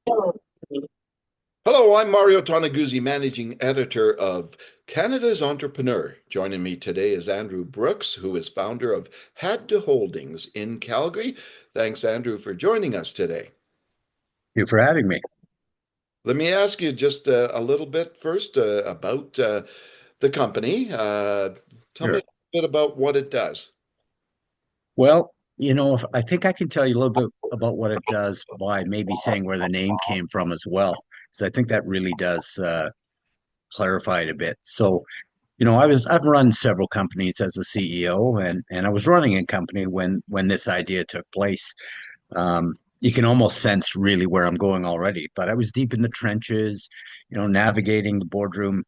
Hello, I'm Mario Toneguzzi, managing editor of Canada's Entrepreneur. Joining me today is Andrew Brooks, who is founder of Had To Holdings in Calgary. Thanks, Andrew, for joining us today. Thank you for having me. Let me ask you just a little bit first about the company. Tell me Sure. a bit about what it does. Well, if I think I can tell you a little bit about what it does by maybe saying where the name came from as well, because I think that really does clarify it a bit. So, I've run several companies as a CEO, and I was running a company when this idea took place. You can almost sense really where I'm going already, but I was deep in the trenches, navigating the boardroom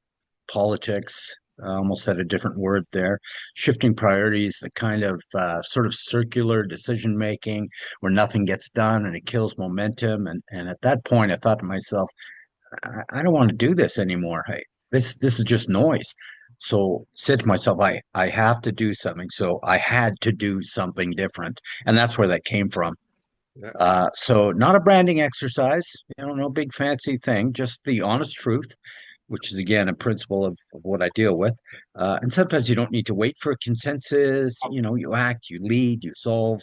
politics. I almost had a different word there. Shifting priorities, the kind of sort of circular decision making where nothing gets done and it kills momentum. And at that point, I thought to myself, I don't want to do this anymore. Hey, this is just noise. So said to myself, I have to do something. So I had to do something different, and that's where that came from. Yeah. So not a branding exercise, no big fancy thing, just the honest truth, which is again a principle of what I deal with. And sometimes you don't need to wait for a consensus. You act, you lead, you solve,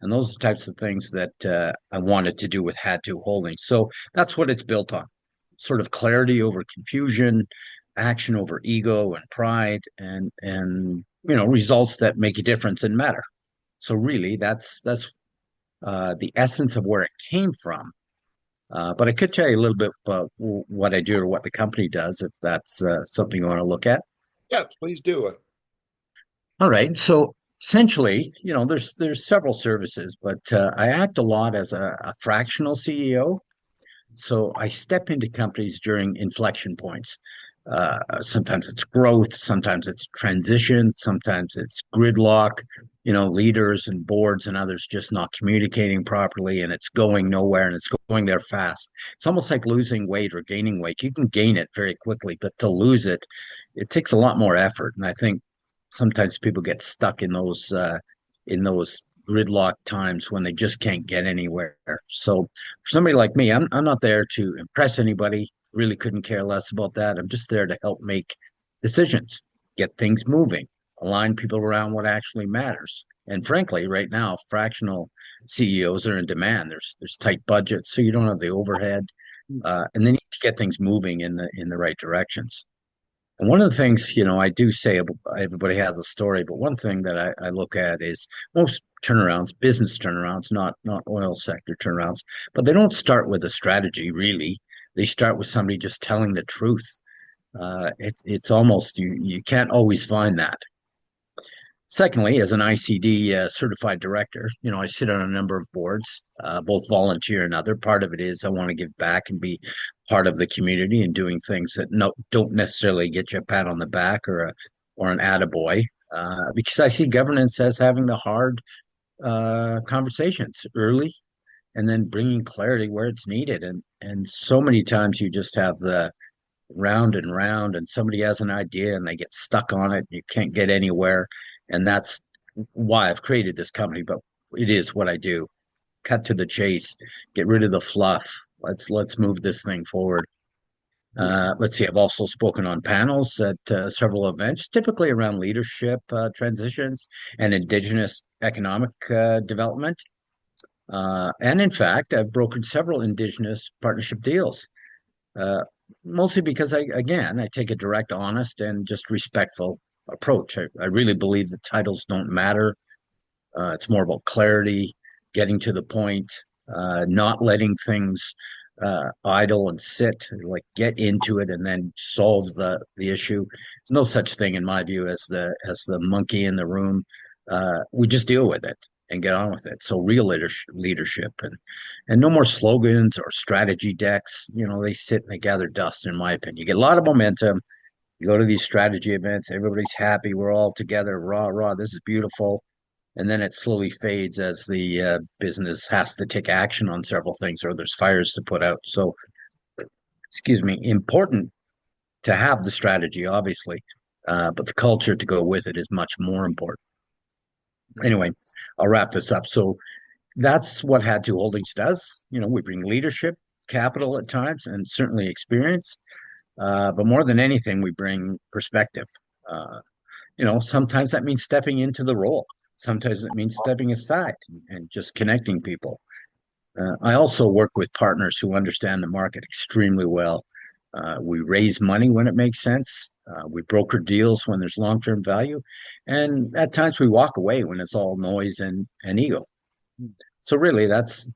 and those are the types of things that I wanted to do with Had To Holdings. So that's what it's built on, sort of clarity over confusion, action over ego and pride, and results that make a difference and matter. So really, that's the essence of where it came from. But I could tell you a little bit about what I do or what the company does, if that's something you want to look at. Yes, please do. All right. So essentially, there's several services, but I act a lot as a fractional CEO. So I step into companies during inflection points. Sometimes it's growth, sometimes it's transition, sometimes it's gridlock, leaders and boards and others just not communicating properly and it's going nowhere and it's going there fast. It's almost like losing weight or gaining weight. You can gain it very quickly, but to lose it, it takes a lot more effort. And I think sometimes people get stuck in those gridlock times when they just can't get anywhere. So for somebody like me, I'm not there to impress anybody. Really couldn't care less about that. I'm just there to help make decisions, get things moving, align people around what actually matters. And frankly, right now, fractional CEOs are in demand. There's tight budgets, so you don't have the overhead, and they need to get things moving in the right directions. And one of the things, I do say everybody has a story, but one thing that I look at is most turnarounds, business turnarounds, not oil sector turnarounds, but they don't start with a strategy really. They start with somebody just telling the truth. It's almost you can't always find that. Secondly, as an ICD certified director, I sit on a number of boards, both volunteer and other. Part of it is I want to give back and be part of the community and doing things that don't necessarily get you a pat on the back or an attaboy, because I see governance as having the hard conversations early and then bringing clarity where it's needed. And so many times you just have the round and round and somebody has an idea and they get stuck on it, you can't get anywhere, and that's why I've created this company. But it is what I do: cut to the chase, get rid of the fluff. Let's move this thing forward. Let's see, I've also spoken on panels at several events, typically around leadership transitions and indigenous economic development. And in fact, I've broken several indigenous partnership deals, uh, mostly because I take a direct, honest, and just respectful approach. I really believe the titles don't matter. It's more about clarity, getting to the point, not letting things idle and sit. Like get into it and then solve the issue. There's no such thing in my view as the monkey in the room. We just deal with it and get on with it. So real leadership and no more slogans or strategy decks. They sit and they gather dust. In my opinion, you get a lot of momentum. You go to these strategy events, everybody's happy. We're all together. Rah rah. This is beautiful, and then it slowly fades as the business has to take action on several things or there's fires to put out. So, excuse me, important to have the strategy, obviously, but the culture to go with it is much more important. Anyway, I'll wrap this up. So that's what Had To Holdings does. We bring leadership, capital at times and certainly experience. But more than anything, we bring perspective. Uh, sometimes that means stepping into the role. Sometimes it means stepping aside and just connecting people. I also work with partners who understand the market extremely well. We raise money when it makes sense. We broker deals when there's long-term value. And at times we walk away when it's all noise and ego. So really, that's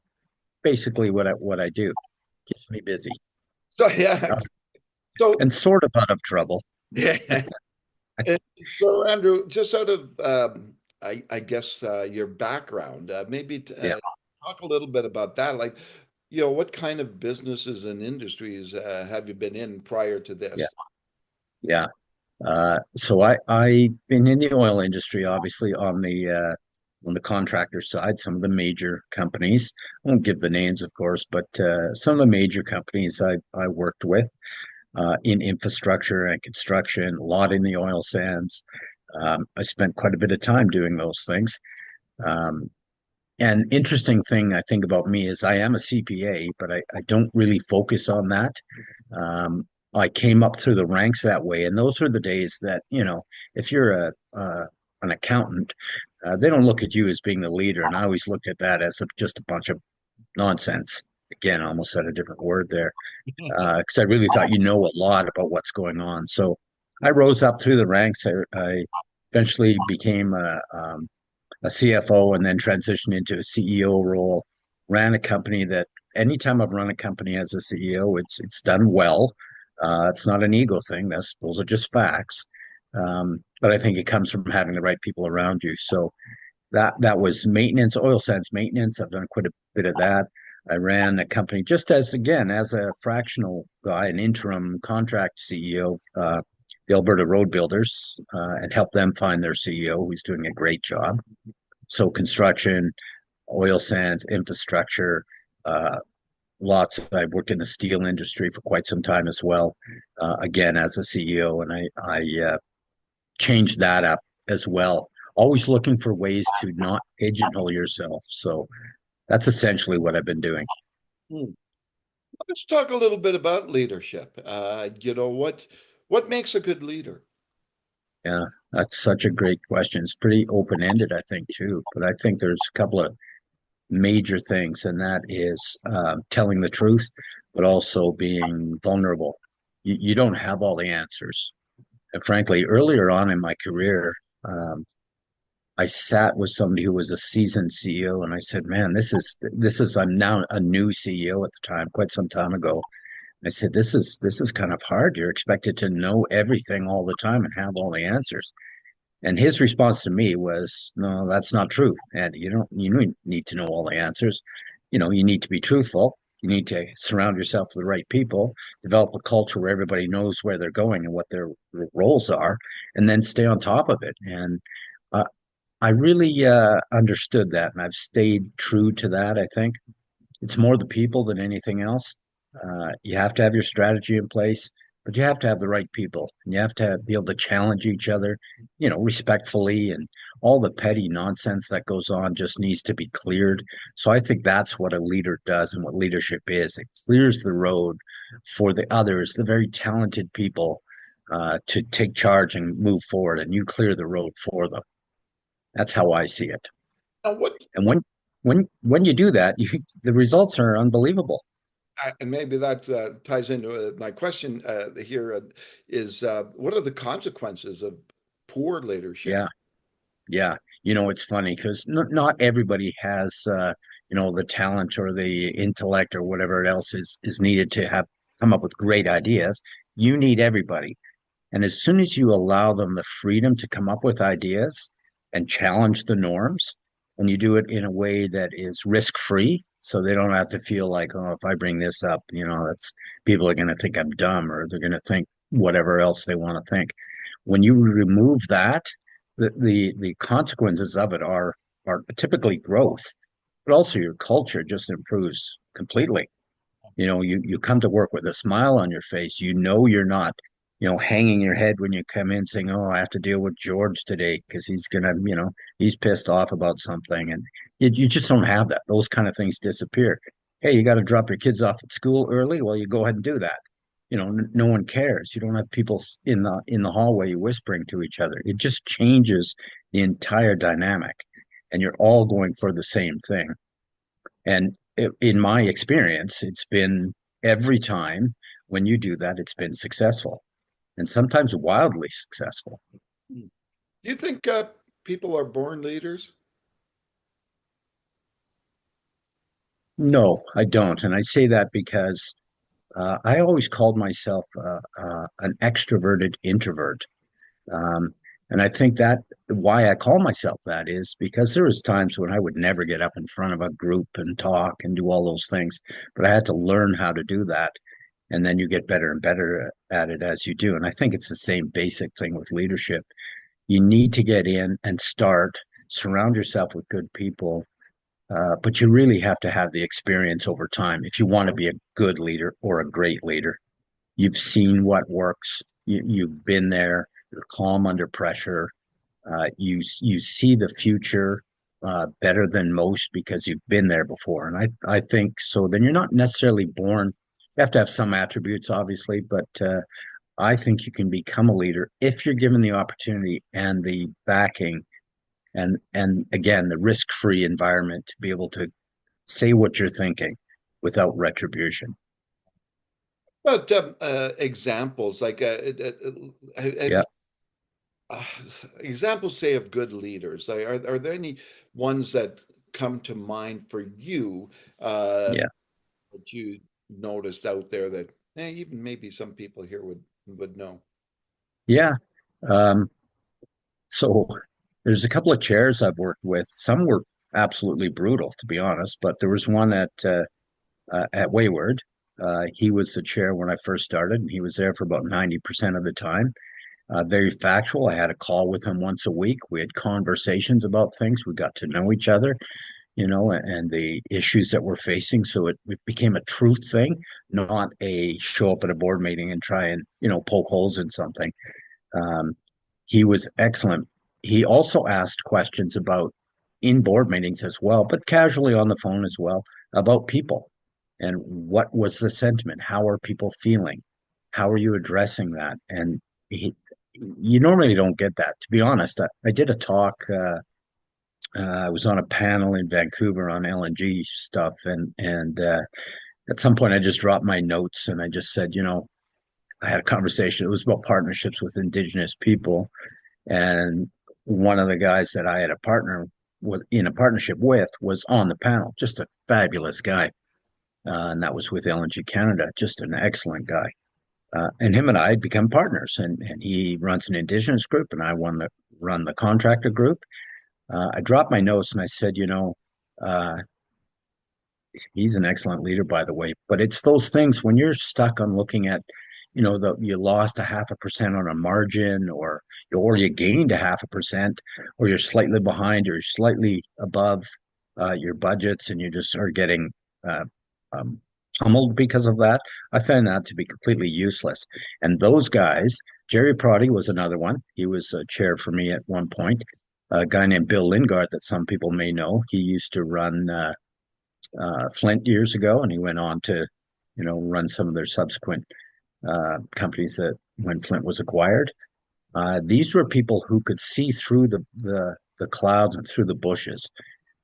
basically what I do. Keeps me busy So yeah, so and sort of out of trouble. yeah. And so Andrew, just out of I guess your background, maybe Yeah, talk a little bit about that. Like, what kind of businesses and industries have you been in prior to yeah, this? yeah. So I've been in the oil industry, obviously on the contractor side, some of the major companies. I won't give the names, of course, but some of the major companies I worked with in infrastructure and construction, a lot in the oil sands. I spent quite a bit of time doing those things. Um, and interesting thing I think about me is I am a CPA, but I don't really focus on that. Um, I came up through the ranks that way, and those are the days that, if you're an accountant, they don't look at you as being the leader, and I always looked at that as just a bunch of nonsense. Again, I almost said a different word there, because I really thought you know a lot about what's going on. So I rose up through the ranks. I eventually became a CFO and then transitioned into a CEO role. Ran a company that anytime I've run a company as a CEO, it's done well. It's not an ego thing. Those are just facts. But I think it comes from having the right people around you. So that was maintenance, oil sands maintenance. I've done quite a bit of that. I ran a company just as a fractional guy, an interim contract CEO, the Alberta Roadbuilders, and helped them find their CEO, who's doing a great job. So construction, oil sands, infrastructure, uh, lots of, I've worked in the steel industry for quite some time as well, again, as a CEO, and I changed that up as well. Always looking for ways to not pigeonhole yourself. So that's essentially what I've been doing. Hmm. Let's talk a little bit about leadership. What makes a good leader? Yeah, that's such a great question. It's pretty open-ended, I think, too. But I think there's a couple of major things, and that is telling the truth, but also being vulnerable. You don't have all the answers. And frankly, earlier on in my career, um, I sat with somebody who was a seasoned CEO, and I said, "Man, this is I'm now a new CEO at the time, quite some time ago." I said, "This is kind of hard. You're expected to know everything all the time and have all the answers." And his response to me was, "No, that's not true. And you need to know all the answers. You need to be truthful. You need to surround yourself with the right people, develop a culture where everybody knows where they're going and what their roles are, and then stay on top of it." And uh, I really understood that, and I've stayed true to that. I think it's more the people than anything else. You have to have your strategy in place, but you have to have the right people, and you have to be able to challenge each other, respectfully, and all the petty nonsense that goes on just needs to be cleared. So I think that's what a leader does and what leadership is. It clears the road for the others, the very talented people, to take charge and move forward, and you clear the road for them. That's how I see it. Now, what And when you do that, the results are unbelievable. and maybe that ties into my question here is what are the consequences of poor leadership? Yeah, yeah. It's funny because not everybody has the talent or the intellect or whatever else is needed to have come up with great ideas. You need everybody. And as soon as you allow them the freedom to come up with ideas and challenge the norms, and you do it in a way that is risk-free, so they don't have to feel like, oh, if I bring this up, that's people are going to think I'm dumb or they're going to think whatever else they want to think. When you remove that, the consequences of it are typically growth, but also your culture just improves completely. You come to work with a smile on your face. You're not, hanging your head when you come in saying, "Oh, I have to deal with George today because he's pissed off about something." And you just don't have that. Those kind of things disappear. Hey, you got to drop your kids off at school early. Well, you go ahead and do that. No one cares. You don't have people in the hallway whispering to each other. It just changes the entire dynamic, and you're all going for the same thing. And in my experience, it's been every time when you do that, it's been successful and sometimes wildly successful. Hmm. Do you think people are born leaders? No, I don't. And I say that because I always called myself an extroverted introvert. Um, and I think that why I call myself that is because there was times when I would never get up in front of a group and talk and do all those things, but I had to learn how to do that. And then you get better and better at it as you do. And I think it's the same basic thing with leadership. You need to get in and start, surround yourself with good people, but you really have to have the experience over time if you want to be a good leader or a great leader. You've seen what works. You've been there. You're calm under pressure. You see the future better than most because you've been there before. And I think so. Then you're not necessarily born. You have to have some attributes, obviously, but I think you can become a leader if you're given the opportunity and the backing and again the risk-free environment to be able to say what you're thinking without retribution. But examples like have Yeah, uh, examples say of good leaders. Like, are there any ones that come to mind for you yeah, that you noticed out there that even maybe some people here would know? yeah. Um, so there's a couple of chairs I've worked with. Some were absolutely brutal, to be honest, but there was one at Waiward. He was the chair when I first started, and he was there for about 90% of the time. Very factual. I had a call with him once a week. We had conversations about things. We got to know each other, and the issues that we're facing. So it became a truth thing, not a show up at a board meeting and try and, poke holes in something. Um, he was excellent. He also asked questions about in board meetings as well, but casually on the phone as well about people and what was the sentiment? How are people feeling? How are you addressing that? And you normally don't get that. To be honest, I did a talk. I was on a panel in Vancouver on LNG stuff, and at some point I just dropped my notes and I just said, I had a conversation. It was about partnerships with Indigenous people, and one of the guys that I had a partner with in a partnership with was on the panel. Just a fabulous guy, and that was with LNG Canada. Just an excellent guy. And him and I had become partners, and he runs an Indigenous group, and I run the contractor group. I dropped my notes and I said, uh, he's an excellent leader, by the way. But it's those things when you're stuck on looking at, you lost a 0.5% on a margin, or you gained a 0.5%, or you're slightly behind, or you're slightly above your budgets, and you just are getting uh, um, pummeled because of that. I found that to be completely useless. And those guys, Jerry Prodi was another one. He was a chair for me at one point. A guy named Bill Lingard that some people may know. He used to run Flint years ago, and he went on to, run some of their subsequent companies that when Flint was acquired. These were people who could see through the clouds and through the bushes,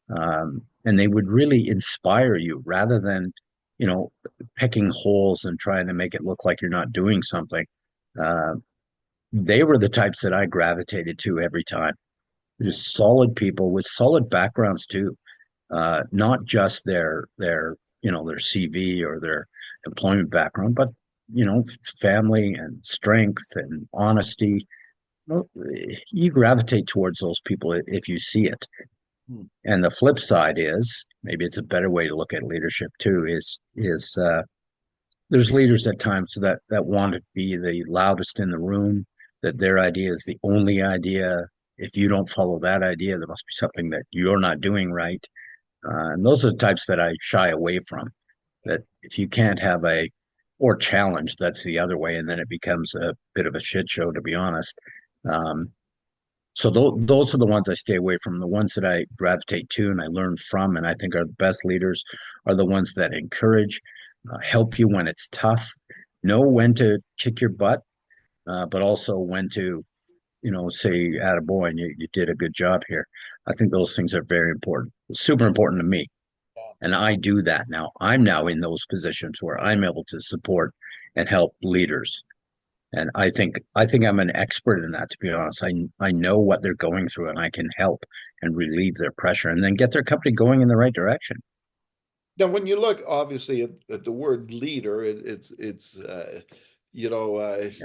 and they would really inspire you rather than, you know, picking holes and trying to make it look like you're not doing something. Uh, they were the types that I gravitated to every time. Just solid people with solid backgrounds too, not just their CV or their employment background, but family and strength and honesty. Well, you gravitate towards those people if you see it. Hmm. And the flip side is maybe it's a better way to look at leadership too. Is there's leaders at times that want to be the loudest in the room, that their idea is the only idea. If you don't follow that idea, there must be something that you're not doing right. And those are the types that I shy away from. That if you can't have or challenge, that's the other way, and then it becomes a bit of a shit show, to be honest. Um, So those are the ones I stay away from. The ones that I gravitate to and I learn from, and I think are the best leaders, are the ones that encourage, help you when it's tough, know when to kick your butt, but also when to, say, attaboy, and you did a good job here. I think those things are very important, super important to me. And I do that now. I'm now in those positions where I'm able to support and help leaders. And I think I'm an expert in that, to be honest. I know what they're going through and I can help and relieve their pressure and then get their company going in the right direction. Now, when you look obviously at the word leader, it's Yeah, it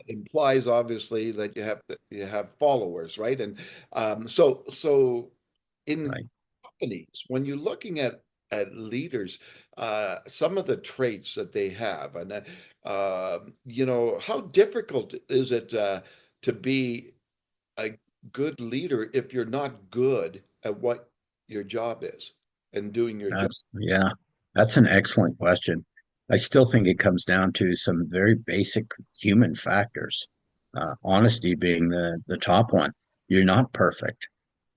implies obviously that you have followers, right? And so in right. companies, when you're looking at leaders, some of the traits that they have, and how difficult is it to be a good leader if you're not good at what your job is and doing your job? Yeah, that's an excellent question. I still think it comes down to some very basic human factors. Honesty being the top one. You're not perfect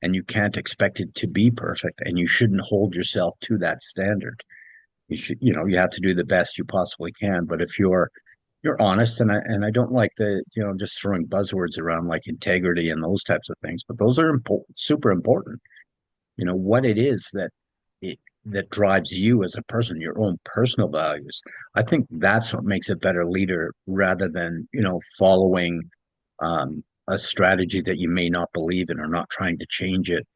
and you can't expect it to be perfect and you shouldn't hold yourself to that standard. You have to do the best you possibly can. But if you're honest, and I don't like just throwing buzzwords around like integrity and those types of things, but those are important, super important. What it is it, that drives you as a person, your own personal values. I think that's what makes a better leader rather than following a strategy that you may not believe in or not trying to change it.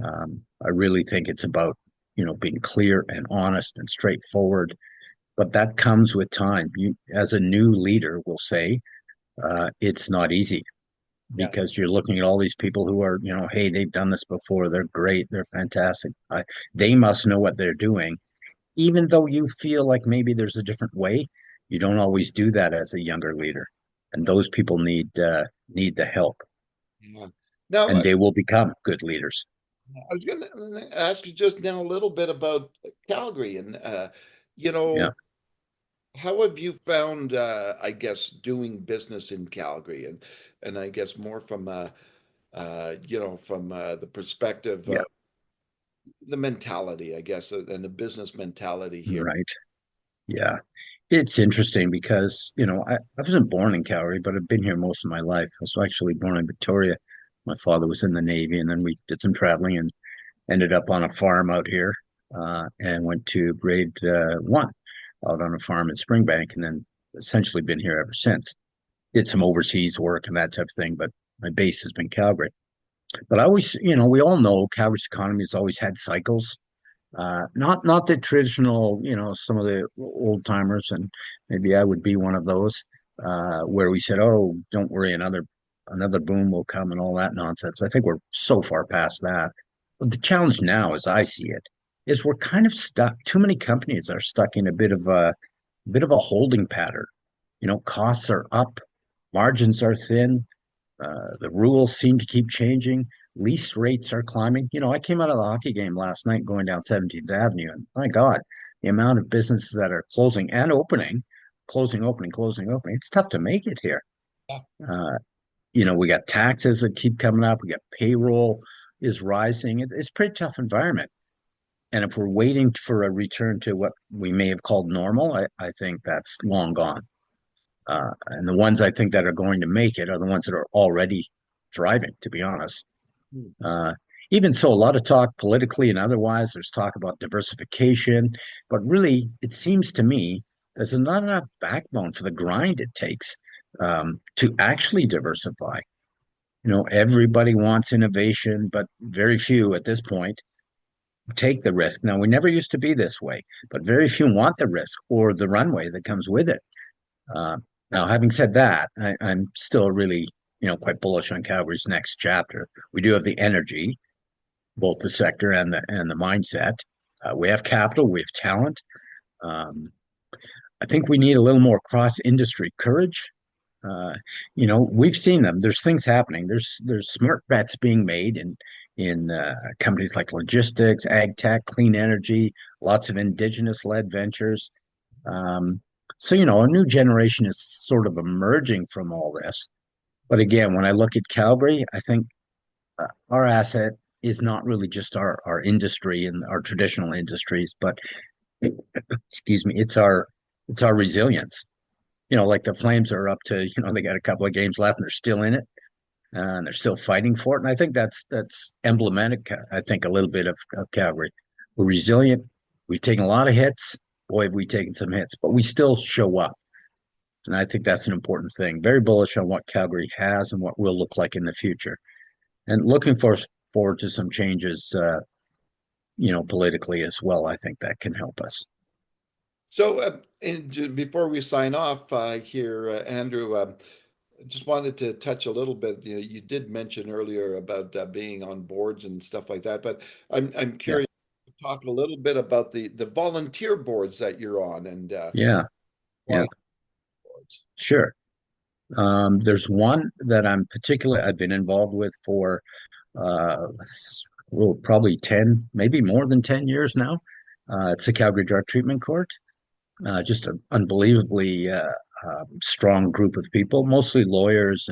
I really think it's about being clear and honest and straightforward, but that comes with time. You, as a new leader, will say it's not easy Yeah. because you're looking at all these people who are, hey, they've done this before. They're great. They're fantastic. They must know what they're doing. Even though you feel like maybe there's a different way, you don't always do that as a younger leader. And those people need the help, Yeah. Now, and they will become good leaders. I was going to ask you just now a little bit about Calgary and, you Yeah, know, how have you found, I guess, doing business in Calgary and I guess more from, from the perspective yeah, of the mentality, I guess, and the business mentality here. right. Yeah. It's interesting because, I wasn't born in Calgary, but I've been here most of my life. I was actually born in Victoria. My father was in the Navy, and then we did some traveling and ended up on a farm out here, and went to grade one out on a farm in Springbank, and then essentially been here ever since. Did some overseas work and that type of thing, but my base has been Calgary. But I always, we all know Calgary's economy has always had cycles. Not the traditional, some of the old timers, and maybe I would be one of those, where we said, "Oh, don't worry, another boom will come," and all that nonsense. I think we're so far past that. But the challenge now, as I see it, is we're kind of stuck. Too many companies are stuck in a bit of a holding pattern. Costs are up, margins are thin, the rules seem to keep changing. Lease rates are climbing. I came out of the hockey game last night going down 17th Avenue, and my God, the amount of businesses that are closing and opening, closing, opening, closing, opening. It's tough to make it here. Yeah. Uh, we got taxes that keep coming up. We got payroll is rising. It's a pretty tough environment. And if we're waiting for a return to what we may have called normal, I think that's long gone. And the ones I think that are going to make it are the ones that are already thriving, to be honest. Hmm. Uh, Even so, a lot of talk politically and otherwise, there's talk about diversification, but really, it seems to me there's not enough backbone for the grind it takes to actually diversify. Everybody wants innovation, but very few at this point take the risk. Now, we never used to be this way, but very few want the risk or the runway that comes with it. Uh, Now, having said that, I'm still really, quite bullish on Calgary's next chapter. We do have the energy, both the sector and the mindset. We have capital, we have talent. Um, I think we need a little more cross-industry courage. Uh, we've seen them. There's things happening. There's smart bets being made in companies like logistics, ag tech, clean energy, lots of indigenous-led ventures. Um, so, a new generation is sort of emerging from all this. But again, when I look at Calgary, I think our asset is not really just our industry and our traditional industries, but excuse me, it's our resilience. Like the Flames are up to, they got a couple of games left and they're still in it, and they're still fighting for it. And I think that's emblematic. I think a little bit of Calgary. We're resilient. We've taken a lot of hits. Boy, have we taken some hits, but we still show up. And I think that's an important thing. Very bullish on what Calgary has and what will look like in the future. And looking forward to some changes, politically as well. I think that can help us. So, before we sign off here, Andrew, I just wanted to touch a little bit. You did mention earlier about being on boards and stuff like that, but I'm Yeah, curious to talk a little bit about the volunteer boards that you're on and yeah, yeah, why boards. sure. There's one that I've been involved with for well, probably 10, maybe more than 10 years now. It's the Calgary Drug Treatment Court. Just an unbelievably strong group of people, mostly lawyers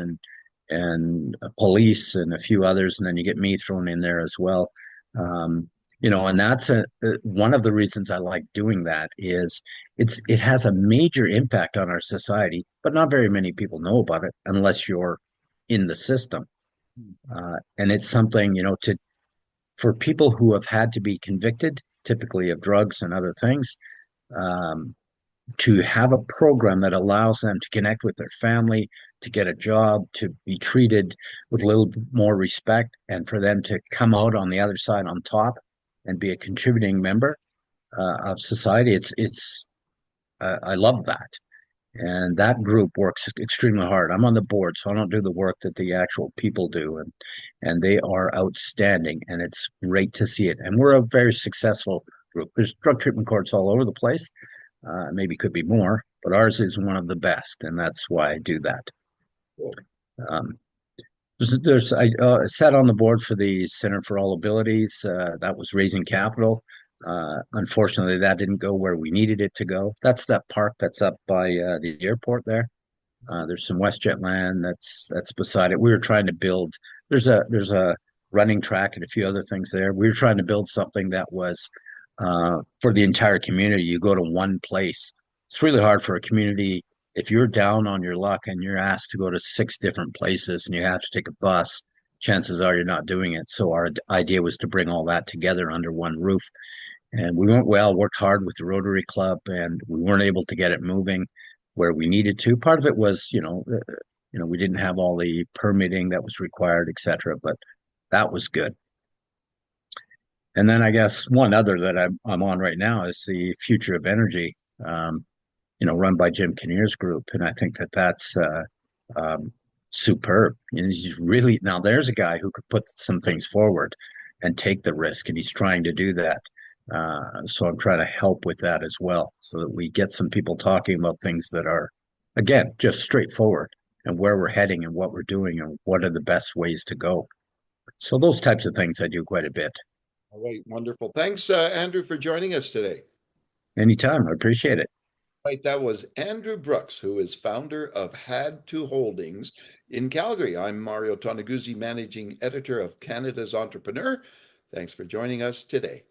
and police and a few others, and then you get me thrown in there as well. Um, and that's one of the reasons I like doing that is it has a major impact on our society, but not very many people know about it unless you're in the system. And it's something, to for people who have had to be convicted, typically of drugs and other things. Um, to have a program that allows them to connect with their family, to get a job, to be treated with a little more respect, and for them to come out on the other side on top and be a contributing member of society. I love that. And that group works extremely hard. I'm on the board, so I don't do the work that the actual people do, and they are outstanding, and it's great to see it. And we're a very successful group. There's drug treatment courts all over the place, maybe could be more, but ours is one of the best, and that's why I do that. Cool. Um, I sat on the board for the Center for All Abilities. That was raising capital. Unfortunately, that didn't go where we needed it to go. That's that park that's up by the airport there. There's some WestJet land that's beside it. We were trying to build. There's a running track and a few other things there. We were trying to build something that was for the entire community. You go to one place. It's really hard for a community if you're down on your luck and you're asked to go to 6 different places and you have to take a bus. Chances are you're not doing it. So our idea was to bring all that together under one roof. And we went well, worked hard with the Rotary Club, and we weren't able to get it moving where we needed to. Part of it was, we didn't have all the permitting that was required, etc. But that was good. And then I guess one other that I'm on right now is the Future of Energy, um, run by Jim Kinnear's group, and I think that's um, superb. He's really now there's a guy who could put some things forward and take the risk, and he's trying to do that. So I'm trying to help with that as well, so that we get some people talking about things that are, again, just straightforward and where we're heading and what we're doing and what are the best ways to go. So those types of things I do quite a bit. All right, wonderful. Thanks, Andrew, for joining us today. Anytime, I appreciate it. Right, that was Andrew Brooks, who is founder of Had To Holdings in Calgary. I'm Mario Tonaguzzi, managing editor of Canada's Entrepreneur. Thanks for joining us today.